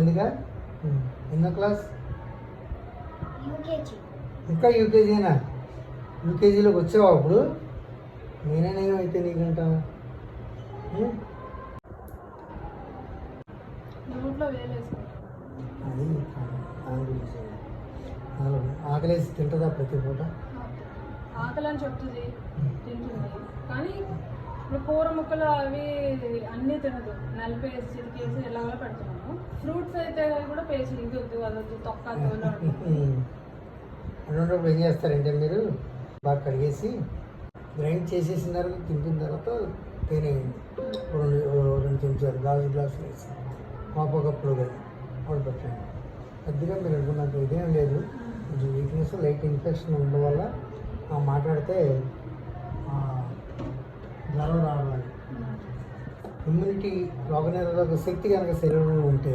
అందుకా ఎన్నో class? UKG. ఇంకా యూకేజీనా? యూకేజీలోకి వచ్చావా అప్పుడు? నేనేమైతే నీకంటా అది దాని గురించి ఆకలేసి తింటుందా ప్రతి పూట? ఆకలి అని చెప్తుంది, తింటుంది. కానీ ఇప్పుడు కూర ముక్కలు అవి అన్నీ తినదు. నలిపేసి చిరికేసి ఎలాగో పెడుతున్నాము. ఫ్రూట్స్ అయితే కూడా పేసి ఇది వద్దు అదొద్దు తొక్క అన్నప్పుడు ఏం చేస్తారంటే మీరు బాగా కడిగేసి గ్రైండ్ చేసేసిన తర్వాత తింటున్న తర్వాత తేనె రెండు చెంచాలు గ్లాసులు వేసి పాప కప్పులు కానీ అప్పుడు పెట్టండి. పెద్దగా మీరు అనుకున్నంత ఇదేం లేదు. కొంచెం వీక్నెస్ లైట్ ఇన్ఫెక్షన్ ఉండడం వల్ల మాట్లాడితే జ్వరం రావాలి. ఇమ్యూనిటీ రోగనిరోధక శక్తి కనుక శరీరంలో ఉంటే